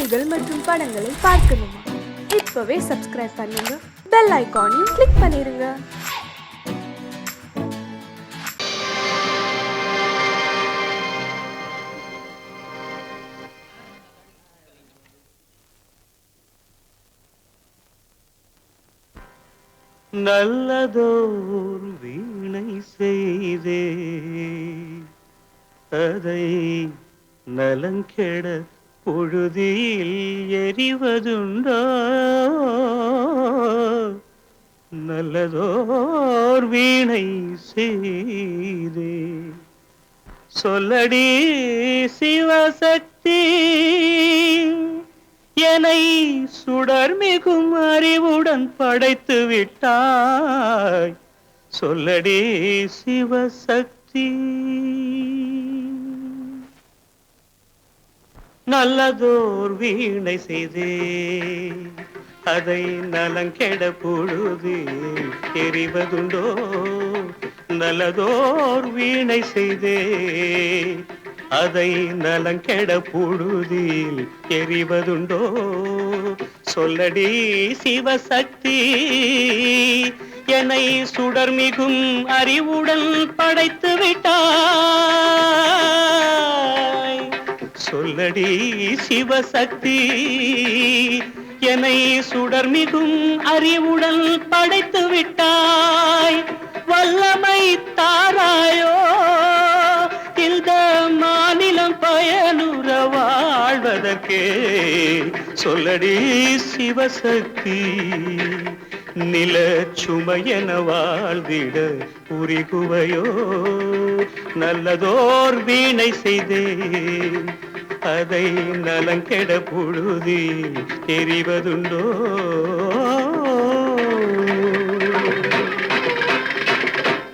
செய்திகள் மற்றும் படங்களை பார்க்கணுமா? இப்பவே சப்ஸ்கிரைப் பண்ணுங்க, பெல் ஐகானையும் கிளிக் பண்ணிருங்க. நல்லதோர் வீணை செய்தே அதை நலங்கெட பொழுதில் எறிவதுண்டோ? நல்லதோர் வீணை செய்தே சொல்லடி சிவசக்தி, என்னை சுடர் மிகும் அறிவுடன் படைத்து விட்டாய். சொல்லடி சிவசக்தி. நல்லதோர் வீணை செய்தே அதை நலங்கெட பொழுது எறிவதுண்டோ? நல்லதோர் வீணை செய்தே அதை நலங்கெட பொழுதில் எறிவதுண்டோ? சொல்லடி சிவசக்தி, என்னை சுடர் மிகும் அறிவுடன் படைத்து விட்டாய். சொல்லடி சிவசக்தி, என்னை சுடர் மிகும் அறிவுடன் படைத்து விட்டாய். வல்லமை தாராயோ இந்த மாநிலம் பயனுற வாழ்வதற்கே? சொல்லடி சிவசக்தி, நில சுமையென வாழ்ந்திட உரிகுவையோ? நல்லதோர் வீணை செய்தே அதை நலங்கெட பொழுதி எறிவதுண்டோ?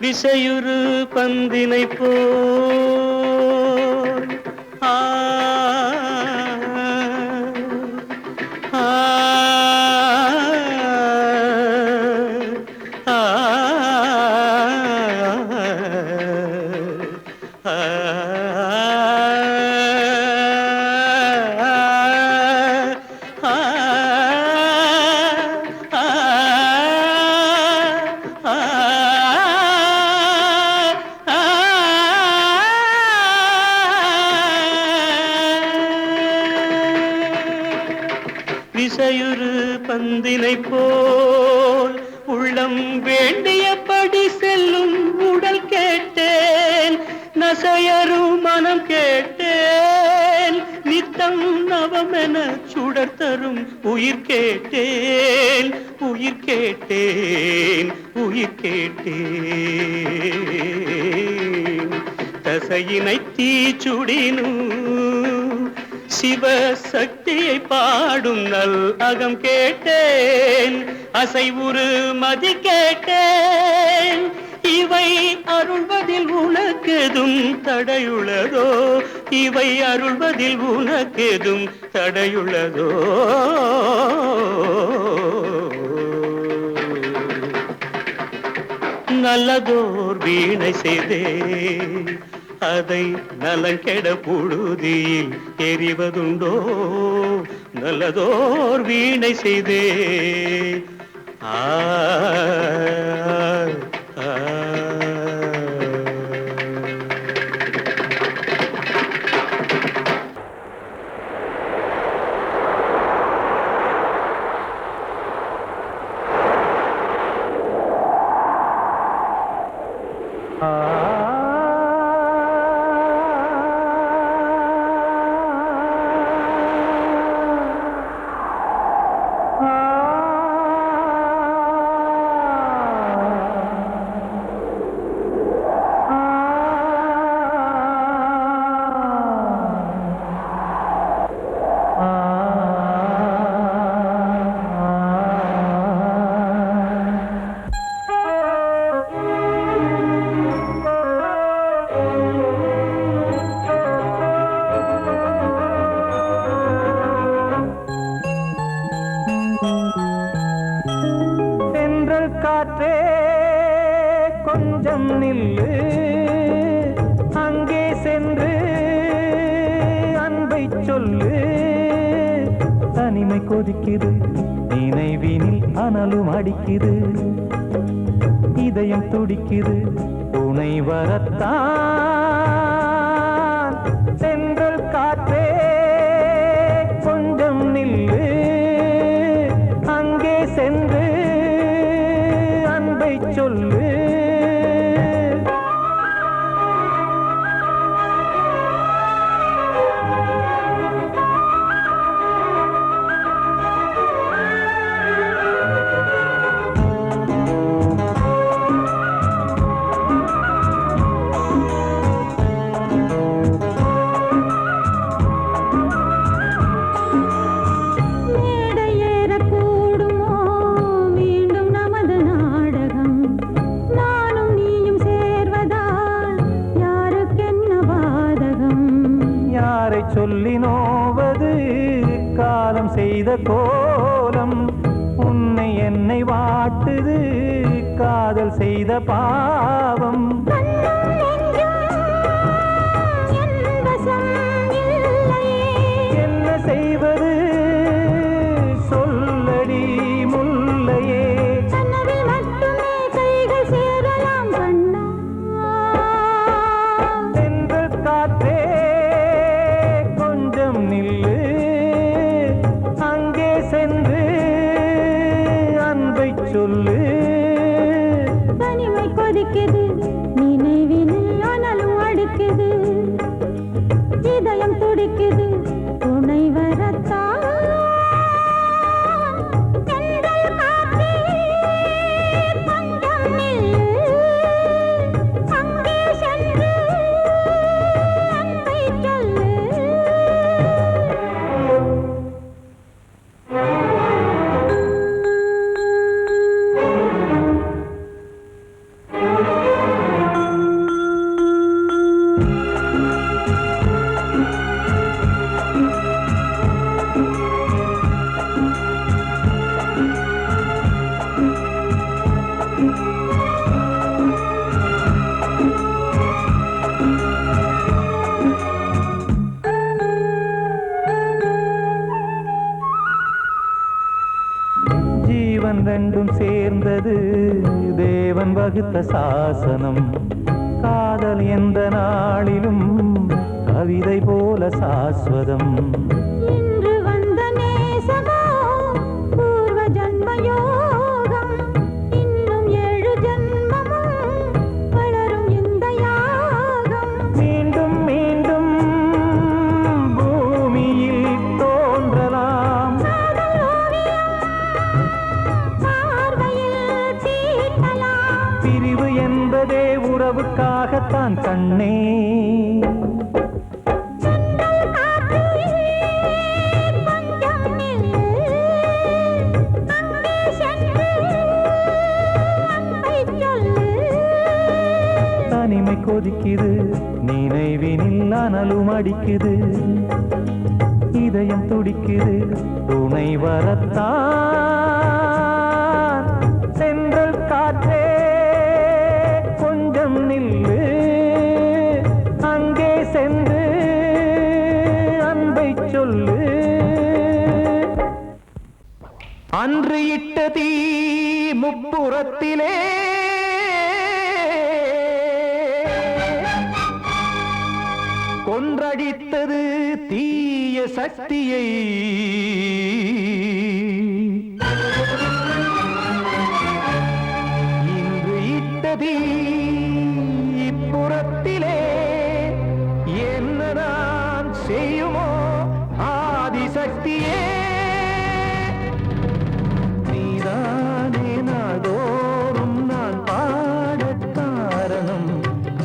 விசையுறு பந்தினை போல் ஆ ஆ விசையுறு பந்தினை போல் உள்ளம் வேண்டியபடி செல்லும் உடல் கேட்டேன், நசையரும் மனம் கேட்டேன், நித்தம் நவமென சுடர் தரும் உயிர் கேட்டேன், உயிர் கேட்டேன், உயிர் கேட்டேன். தசையினை தீச்சுடினும் சிவசக்தியை பாடும் நல் அகம் கேட்டேன், அசைவுறு மதி கேட்டேன். இவை அருள்வதில் உனக்கெதும் தடையுள்ளதோ? இவை அருள்வதில் உனக்கெதும் தடையுள்ளதோ? நல்லதோர் வீணை செய்தே அதை நலங்கெட பொழுதில் எறிவதுண்டோ? நல்லதோர் வீணை செய்தே ஆ காற்றே கொஞ்சம் நில்லு, அங்கே சென்று அன்பை சொல்லு. தனிமை கொதிக்குது, நினைவினில் அனலும் அடிக்குது, இதயம் துடிக்குது, துணை வரத்தான். சென்றல் காற்றே கொஞ்சம் நில்லு, அங்கே சென்று அன்பை சொல்லு. சொல்லி நோவது காலம் செய்த கோலம், உன்னை என்னை வாட்டுது காதல் செய்த பாவம். என்ன செய்வது சொல்லடி முல்லையே, சென்றல் காற்றே நில்லு, அங்கே சென்று அன்பை சொல்லு. தனிமை கொதிக்குது, நினைவினில் அனலும் அடிக்குது, இதயம் துடிக்குது, துணை வரத்தான். சென்றல் காற்றே கொஞ்சம் நில்லு, அங்கே சென்று அன்பை சொல்லு. ஜீவன் ரெண்டும் சேர்ந்தது தேவன் வகுத்த சாசனம், காதல் எந்த நாளிலும் கவிதை போல சாஸ்வதம். இன்று வந்த நேசமோ பூர்வ ஜன்ம யோகம், இன்னும் 7 ஜன்மமும் வளரும் இந்த யாகம். மீண்டும் மீண்டும் பூமியில் தோன்றலாம், பார்வையில் தீட்டலாம். பிரிவு என்பதே உறவுக்காகத்தான் கண்ணே. தனிமை கொதிக்குது, நினைவினில் அனலும் அடிக்குது, இதயம் துடிக்குது, துணை வரத்தான். சென்றல் காற்றே கொஞ்சம் நில்லு, அங்கே சென்று அன்பை சொல்லு. அன்று இட்ட தீ முப்புறத்திலே கொன்றடித்தது தீய சக்தியை, இன்று இட்டதீ இப்புறத்திலே என்னதான் செய்யுமோ ஆதிசக்தியே. நீதானே நாள்தோறும் நான் பாடக் காரணம்,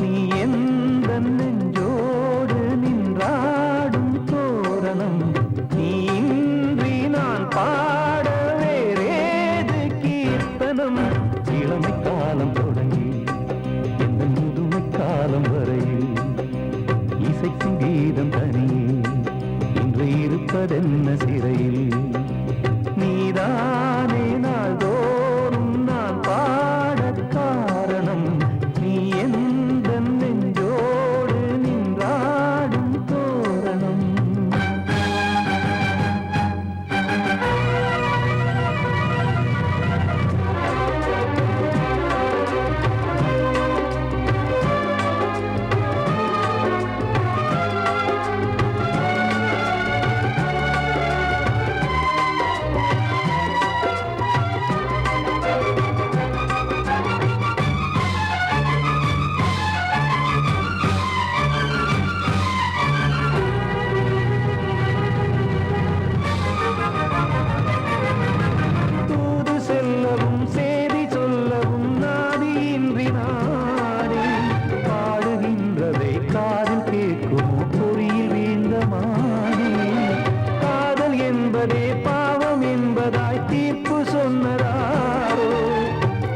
நீ எந்த நெஞ்சோடு நின்றாடும் தோரணம், நீ இன்றி நான் பாட வேறேது கீர்த்தனம். இளமை காலம் தொடங்கி எந்த முதுமை காலம் வரையில் இசைக்கும் கீதம் தனியே இன்று இருப்பதென்ன சிறையில். நீதானே நாள்தோறும் நான் பாடக் காரணம், நீ எந்த நெஞ்சோடு நின்றாடும் தோரணம். என்பதே பாவம் என்பதாய் தீர்ப்பு சொன்னதாரோ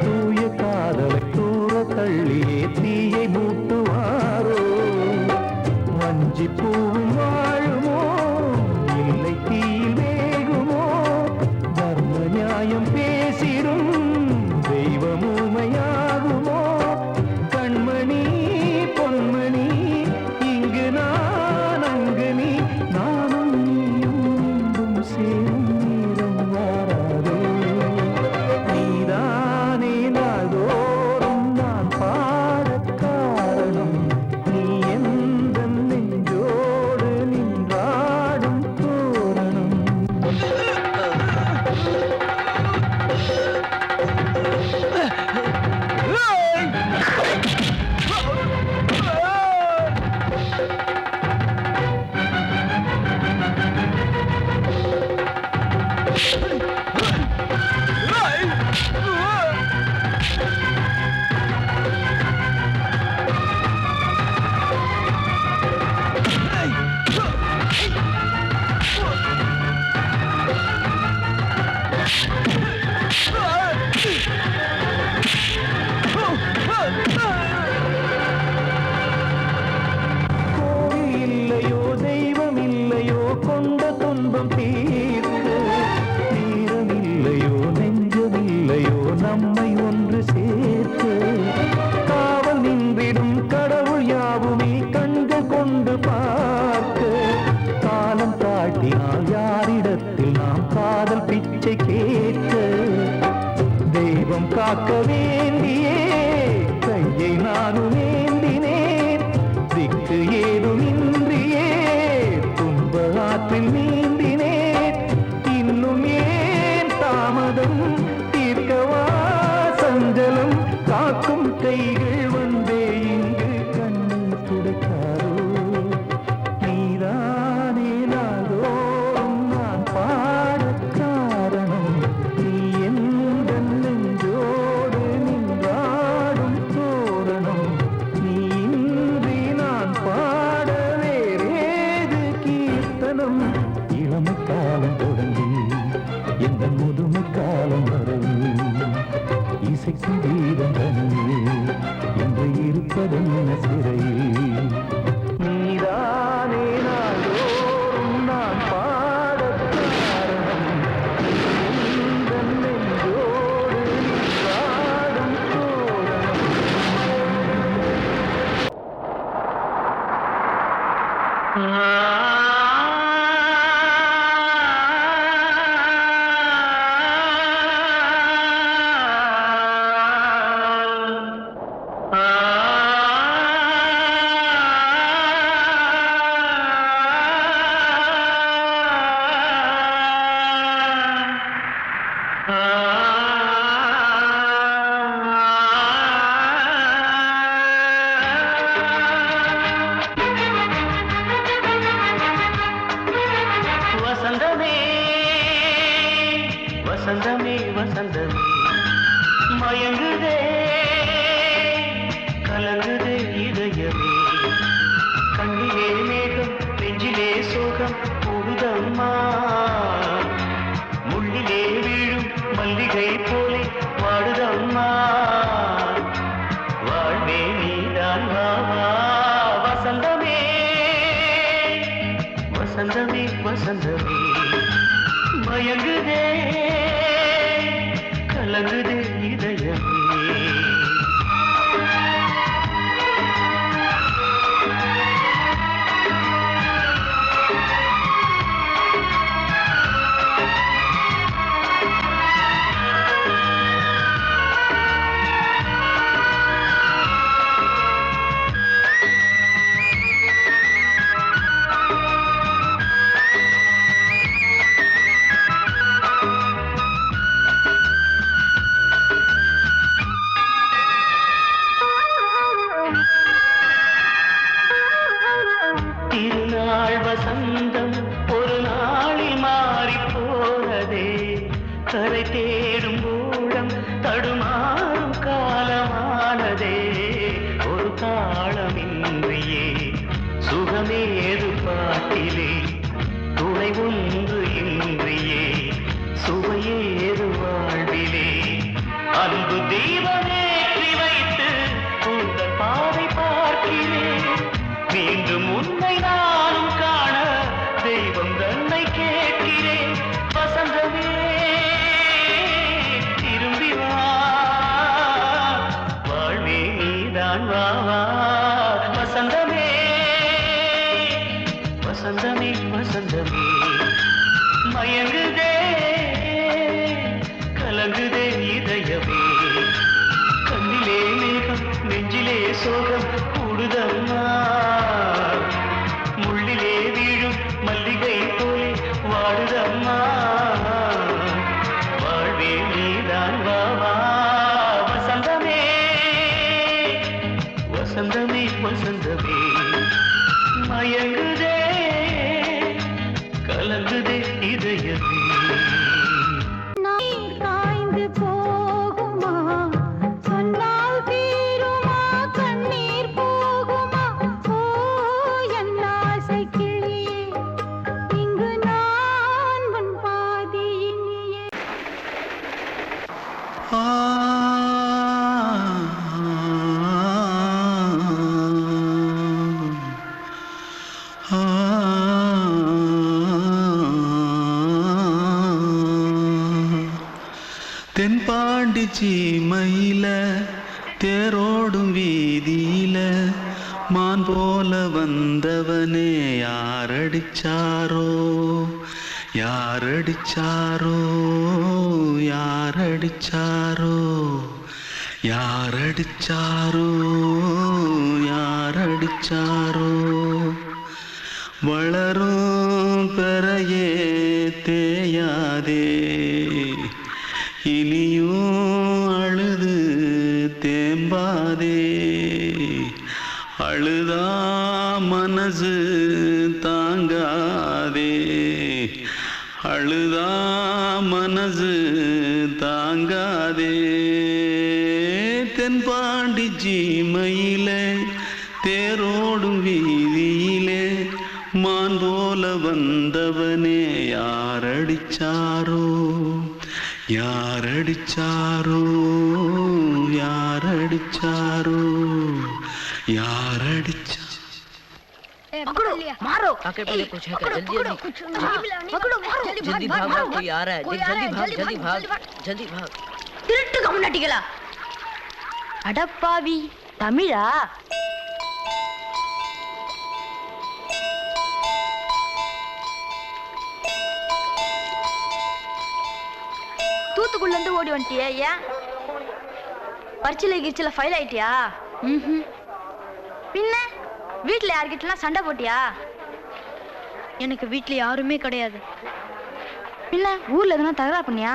தூய காதலை தூர தள்ளியே தீயை மூட்டுவாரோ வஞ்சி பூவும் வாழுமோ இல்லை தீயில் வேகுமோ தர்ம நியாயம் பேசிடும் தெய்வம் ஊமையாகுமோ கண்மணி பொன்மணி இங்கு நான் அங்கு நீ நானும் நீயும் மீண்டும் சேரும் நேரம் வாராதோ நீதானே நாள்தோறும் நான் பாடக் காரணம் நீ எந்த நெஞ்சோடு நின்றாடும் தோரணம் கோவில் இல்லையோ தெய்வம் இல்லையோ கொண்ட துன்பம் தீர்க்க நேரம் இல்லையோ நெஞ்சம் இல்லையோ நம்மை ஒன்று சேர்க்க காவல் நின்றிடும் கடவுள் யாவுமே கண்கள் கொண்டு பார்க்க காலம் காட்டினால் யாரிடத்தில் நாம் காதல் பிச்சை கேட்க தெய்வம் காக்க வேண்டியே கையை நானும் ஏந்தினேன் திக்கு ஏதுமின்றியே துன்ப ஆற்றில் நீந்தினேன் இன்னும் ஏன் தாமதம் தீர்க்கவா சஞ்சலம் காக்கும் கைகள் வந்தே இங்கு கண்ணீர் துடைக்காரோ நீதானே நாள்தோறும் நான் பாடக் காரணம் நீ எந்த நெஞ்சோடு நின்றாடும் தோரணம் நீ இன்றி நான் பாட வேறேது கீர்த்தனம் இளமை காலம் தொடங்கி எந்த முதுமை காலம் வரை இசைக்கு வீரம் தனியே என்று இருப்பதென்ன சிறையில் நீதானே நாள்தோறும் நான் பாடக் காரணம் எந்த நெஞ்சோடு நின்றாடும் தோரணம் வசந்தமே வசந்தமே வசந்தமே மயங்குதே கலங்குதே இதயமே கண்ணிலே மேகம் நெஞ்சிலே சோகம் கூடுதம்மா முள்ளிலே வீழும் மல்லிகை போலே வாடுதம்மா வாழ்வே நீதான் வாவா வசந்தமே வசந்தமே வசந்தமே மயங்குதே கலங்குதே இதயமே வந்ததம்மா வாழ்வே நீதான் வாவா வசந்தமே வசந்தமே வசந்தமே மயங்குதே கலங்குதே இதயமே நீர் காய்ந்து போகுமா சொன்னால் தீருமா கண்ணீர் போகுமா ஓ என் ஆசை கிளியே இங்கு நான் உன் பாதியினியே தென்பாண்டி சீமையில தேரோடும் வீதியில மான் போல வந்தவனே யாரடிச்சாரோ யாரடிச்சாரோ யாரடிச்சாரோ யாரடிச்சாரோ யாரடிச்சாரோ வளரும் பெறையே தேயாதே இனியும் அழுது தேம்பாதே அழுதா மனசு தாங்காதே அழுதா மனசு தாங்காதே தென்பாண்டி சீமையிலே தேரோடும் வீதியிலே மான் போல வந்தவனே யாரடிச்சாரோ யாரடிச்சாரோ யாரடிச்சாரோ யாரடிச்சா पकड़ो मारो आके पहले कुछ है क्या पकड़ो मारो जल्दी भाग भाग कोई आ रहा है जल्दी भाग திருட்டு கம்முனட்டிகளா அடப்பாவி தமிழா தூத்துக்குள்ள இருந்து ஓடி வந்துட்டியா ஏன் பரிச்சையில கிரிச்சில ஃபைல் ஆயிட்டியா பின்ன வீட்டுல யார்கிட்டலாம் சண்டை போட்டியா எனக்கு வீட்டுல யாருமே கிடையாது பின்ன ஊர்ல எதுனா தகராறு பண்ணியா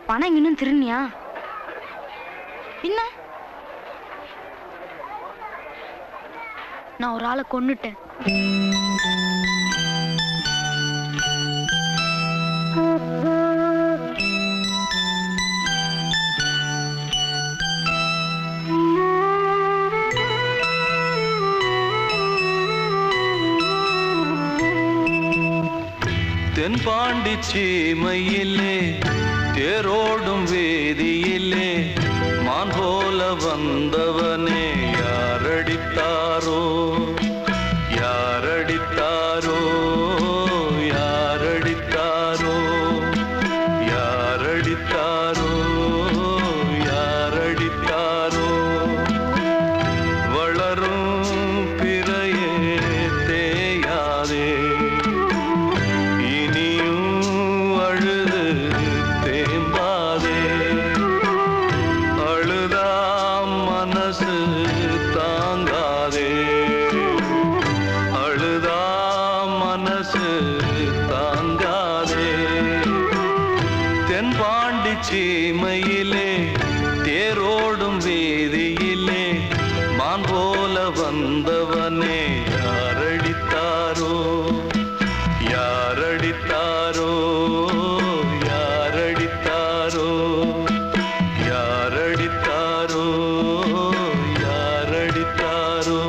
பணம் இன்னும் திருநியா பின்ன நான் ஒரு ஆளை கொன்னுட்டேன் தென்பாண்டி சீமையிலே தேரோடும் வேதியிலே மான் போல வந்தவனே யாரடித்தாரோ யாரடித்தாரோ யாரடித்தாரோ யாரடித்தாரோ யாரடித்தாரோ வளரும் பிறையே தேயாதே சீமையிலே தேரோடும் வேதியிலே மான் போல வந்தவனே யாரடித்தாரோ யாரடித்தாரோ யாரடித்தாரோ யாரடித்தாரோ யாரடித்தாரோ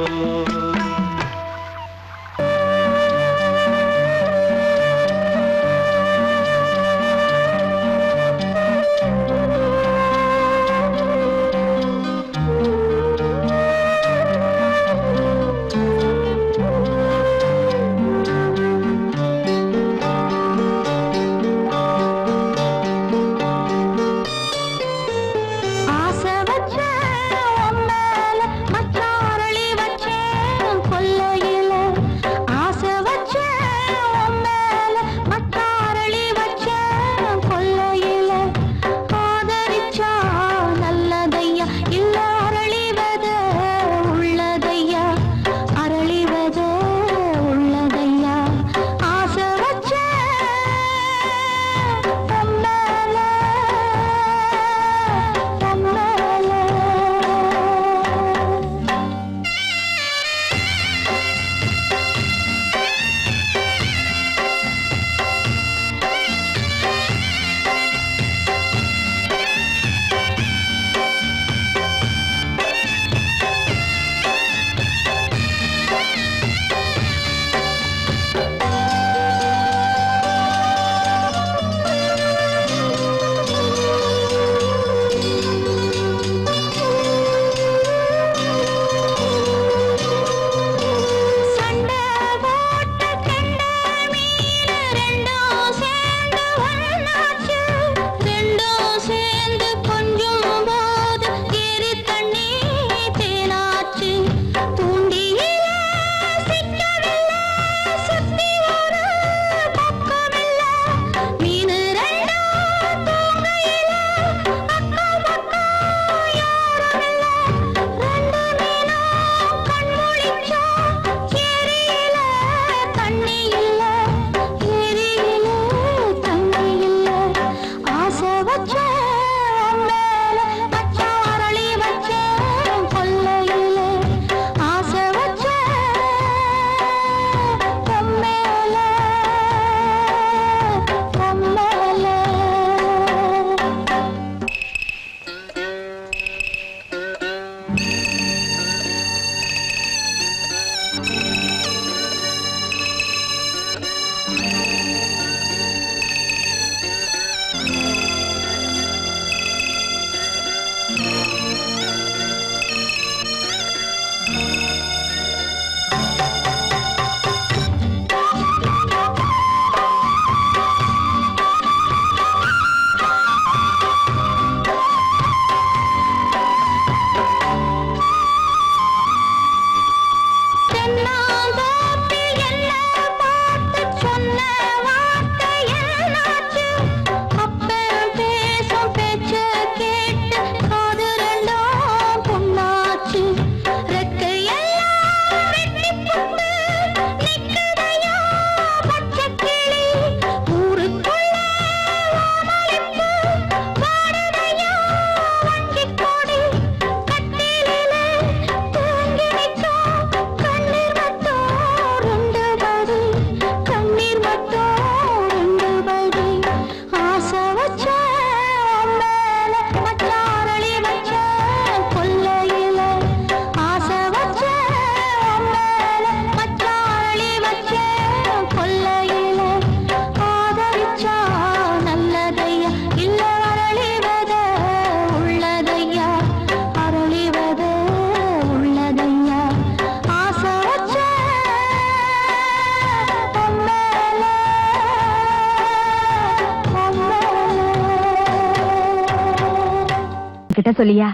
கிட்ட சொல்லியா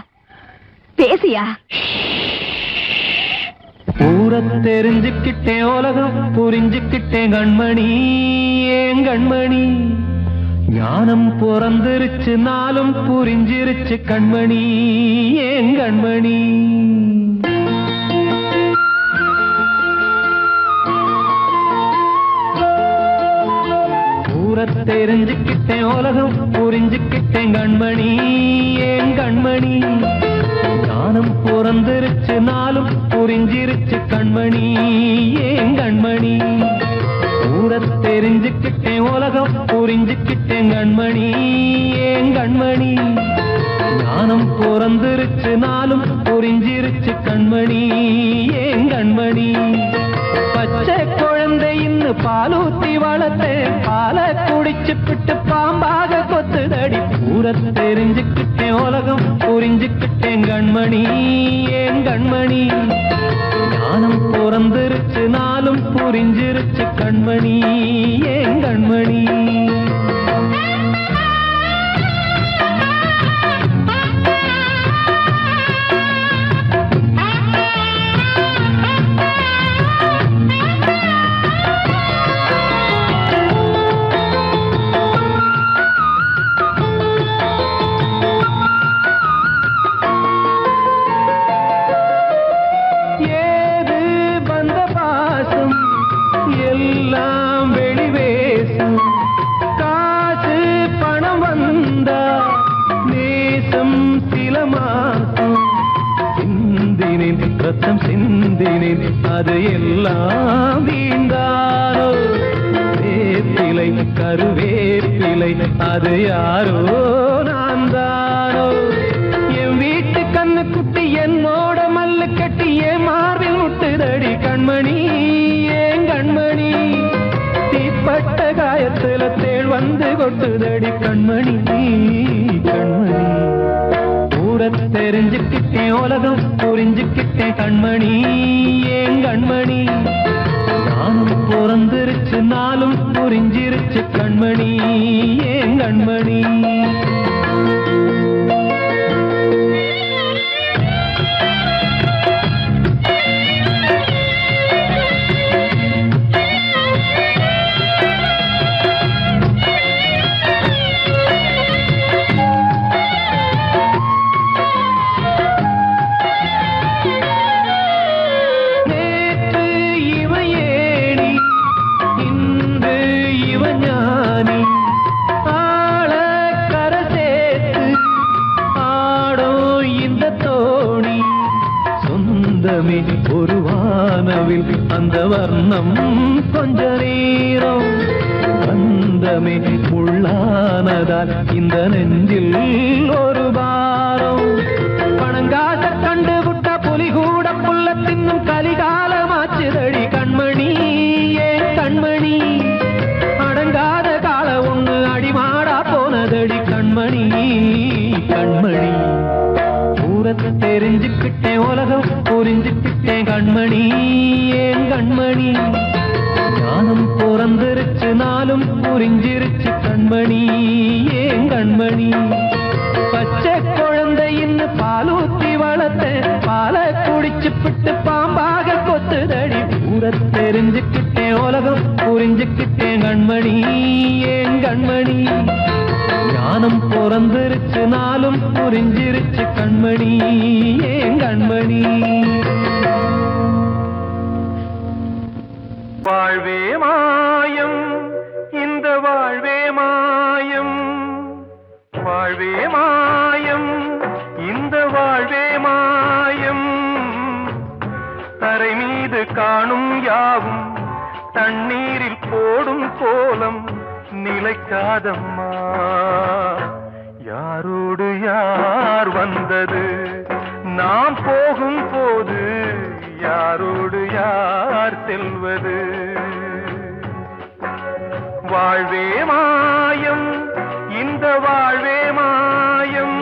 பேசியா ஊரை தெரிஞ்சுக்கிட்டேன் உலகம் புரிஞ்சுக்கிட்டேன் கண்மணி ஏன் கண்மணி ஞானம் பிறந்திருச்சு நாளும் புரிஞ்சிருச்சு கண்மணி ஏன் கண்மணி ஊரை தெரிஞ்சுக்கிட்டேன் உலகம் புரிஞ்சுக்கிட்டேன் கண்மணி ஏன் கண்மணி ஞானம் பிறந்திருச்சு நாளும் புரிஞ்சிருச்சு கண்மணி ஏன் கண்மணி ஊரை தெரிஞ்சுக்கிட்டேன் உலகம் புரிஞ்சுக்கிட்டேன் கண்மணி ஏன் கண்மணி ஞானம் பிறந்திருச்சு நாளும் புரிஞ்சிருச்சு கண்மணி ஏன் கண்மணி பச்சை குழந்தை இன்னும் பாலூத்தி வளர்த்தேன் பாலை குடிச்சு பிட்டு பாம்பாக கொத்துதடி ஊரை தெரிஞ்சுக்கிட்டேன் உலகம் புரிஞ்சுக்கிட்டேன் கண்மணி ஏன் கண்மணி ஞானம் பிறந்திருச்சு நாளும் புரிஞ்சிருச்சு கண்மணி ஏன் கண்மணி ரத்தம் சிந்தினேன் அது எல்லாம் வீண்டாரோ வேப்பிலை கருவேப்பிலை அது யாரோ நான் தானோ என் வீட்டு கண்ணு குட்டி என்னோட மல்லு கட்டி என் மார்பில் முட்டுதடி கண்மணி ஏன் கண்மணி தீப்பட்ட காயத்துல தேள் வந்து கொட்டுதடி கண்மணி கண்மணி ஊரை தெரிஞ்சுக்கிட்டேன் உலகம் புரிஞ்சுக்கிட்டேன் கண்மணி ஏன் கண்மணி நானும் பிறந்திருச்சு நாளும் புரிஞ்சிருச்சு கண்மணி ஏன் கண்மணி ஒரு வானவில் அந்த வர்ணம் கொஞ்ச நேரம் வந்தமே உள்ளானதால் இந்த நெஞ்சில் ஒரு பாரம் பணங்காச கண்டு விட்ட புலி கூட புல்ல தின்னும் கலிகாலமாச்சுதடி கண்மணி ஏன் கண்மணி அடங்காத கால ஒண்ணு அடிமாடா போனதடி கண்மணி கண்மணி தெரிஞ்சுக்கிட்டேன் உலகம் புரிஞ்சுக்கிட்டேன் கண்மணி ஏன் கண்மணி ஞானம் பிறந்திருச்சு நாளும் புரிஞ்சிருச்சு கண்மணி ஏன் கண்மணி பச்சை குழந்தை இன்னும் பாலூத்தி வளர்த்தேன் பாலை குடிச்சு பிட்டு பாம்பாக கொத்துதடி ஊரை தெரிஞ்சுக்கிட்டேன் உலகம் புரிஞ்சுக்கிட்டேன் கண்மணி ஏன் கண்மணி ஞானம் பிறந்திருச்சு நாளும் புரிஞ்சிருச்சு கண்மணி ஏன் கண்மணி வாழ்வே மாயம் இந்த வாழ்வே மாயம் வாழ்வே மாயம் இந்த வாழ்வே மாயம் தரை மீது காணும் யாவும் தண்ணீரில் போடும் கோலம் நிலைக்காதம்மா யாரோடு யார் வந்தது நாம் போகும் போது யாரோடு யார் செல்வது வாழ்வே மாயம் இந்த வாழ்வே மாயம்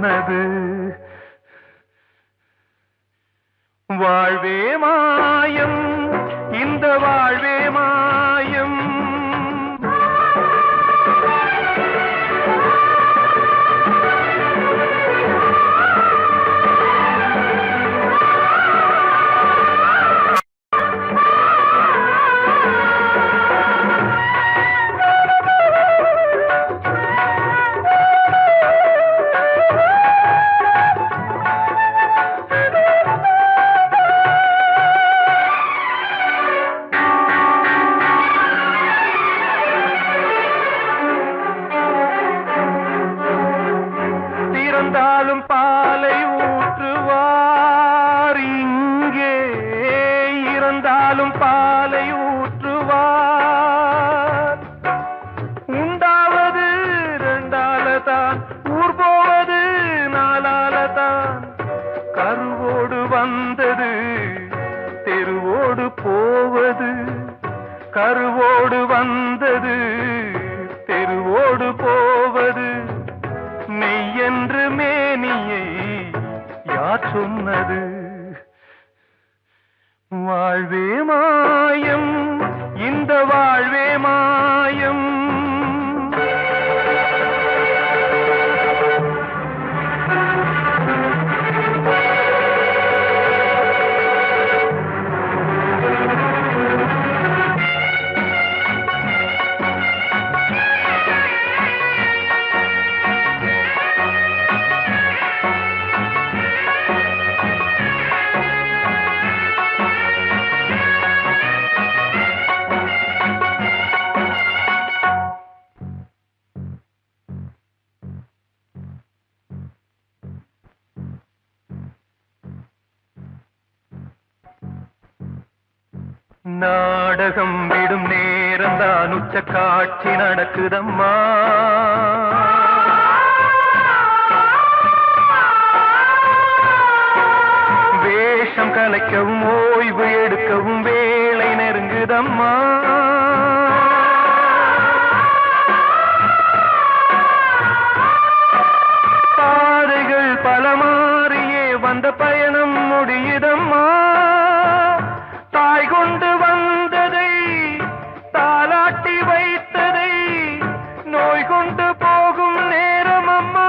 சொன்னது. வாழ்வே மாயம், இந்த வாழ்வே மாயம். இறந்தாலும் பாலை ஊற்றுவார் இங்கே, இறந்தாலும் பாலை ஊற்றுவார். உண்டாவது ரெண்டாலதான், ஊர் போவது நாலாலதான். கருவோடு வந்தது தெருவோடு போவது, கருவோடு வந்தது தெருவோடு போவது. மெய்யென்று மேனியை யார் சொன்னது? வாழ்வே மாயம், இந்த வாழ்வே மாயம். நாடகம் விடும் நேரம்தான் உச்ச காட்சி நடக்குதம்மா. வேஷம் கலைக்கவும் ஓய்வு எடுக்கவும் வேளை நெருங்குதம்மா. பாதைகள் பல மாறியே வந்த பயணம் முடியுதம்மா. தாய் கொண்டு வந்ததை தாலாட்டி வைத்ததை நோய் கொண்டு போகும் நேரம் அம்மா.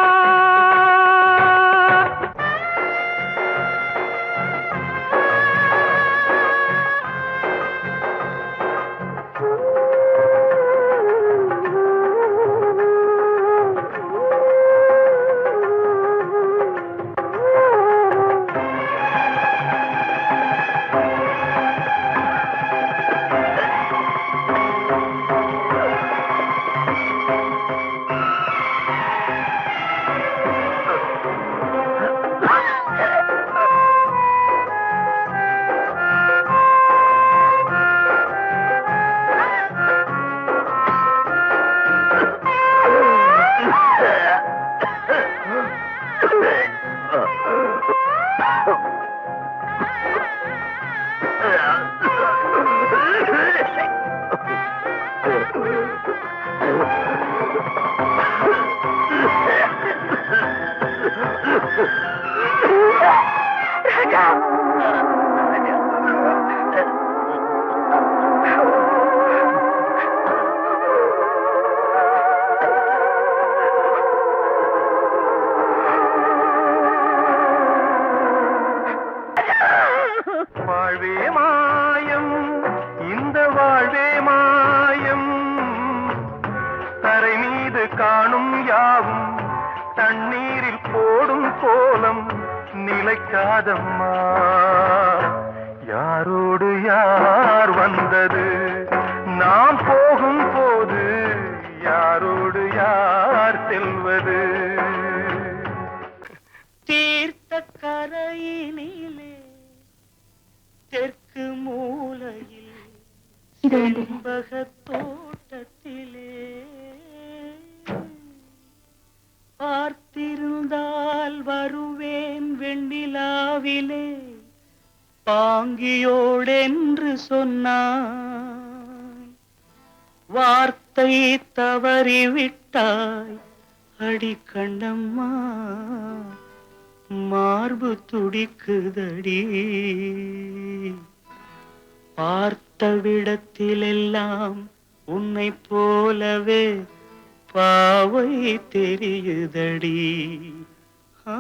வாழ்வே மாயம், இந்த வாழ்வே மாயம். தரை மீது காணும் யாவும் தண்ணீரில் போடும் கோலம் நிலைக்காதம்மா. யாரோடு யார் வந்தது நாம் போகும் போது, யாரோடு யார் செல்வது? தீர்த்த கரையினிலே தெற்கு மூலையில் செண்பகத் தோட்டத்திலே பார்த்திருந்தால் வருவேன் வெண்ணிலாவிலே பாங்கியோடென்று சொன்னாய். வார்த்தை தவறிவிட்டாய் அடி கண்ணம்மா மார்பு துடிக்குதடி பார்த்த விடத்திலெல்லாம் உன்னை போலவே பாவை தெரியுதடி ஆ,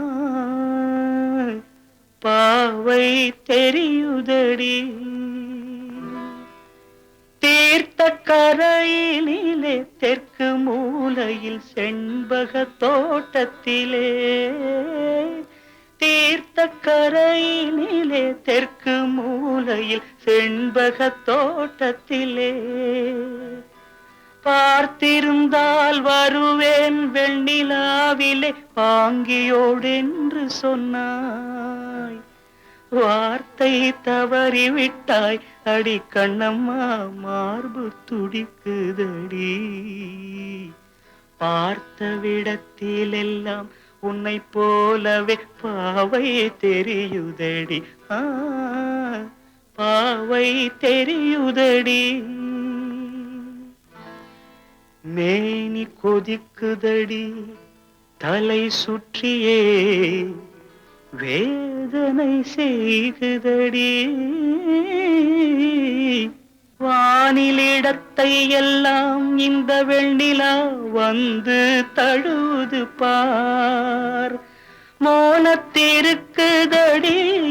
பாவை தெரியுதடி தீர்த்த கரையினிலே தெற்கு மூலையில் செண்பக தோட்டத்திலே தீர்த்த கரையினிலே தெற்கு மூலையில் செண்பக தோட்டத்திலே பார்த்திருந்தால் வருவேன் வெண்ணிலாவிலே பாங்கியோடென்று சொன்னாய் வார்த்தை தவறிவிட்டாய் அடி கண்ணம்மா மார்பு துடிக்குதடி பார்த்த விடத்திலெல்லாம் உன்னை போலவே பாவை தெரியுதடி ஆ, பாவை தெரியுதடி மேனி கொதிக்குதடி தலை சுற்றியே வேதனை செய்குதடி வானிலிடத்தை எல்லாம் இந்த வெண்ணிலா வந்து தழுவுது பார் மோனத்திருக்குதடி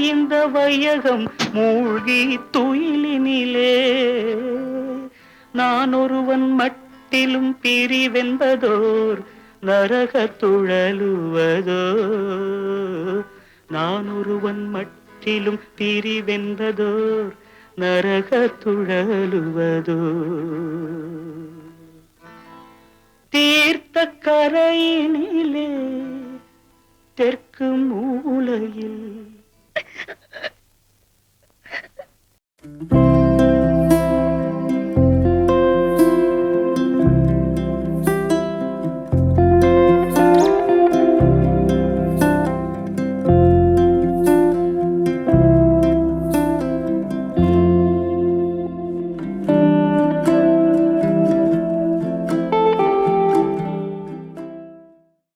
இந்த வையகம் மூழ்கி துயிலினிலே நான் ஒருவன் மட்டிலும் பிரிவென்பதோர் நரக துழலுவதோ நான் ஒருவன் மட்டிலும் பிரிவென்பதோர் நரக துழலுவதோ தீர்த்த கரையினிலே தெற்கு மூலையில்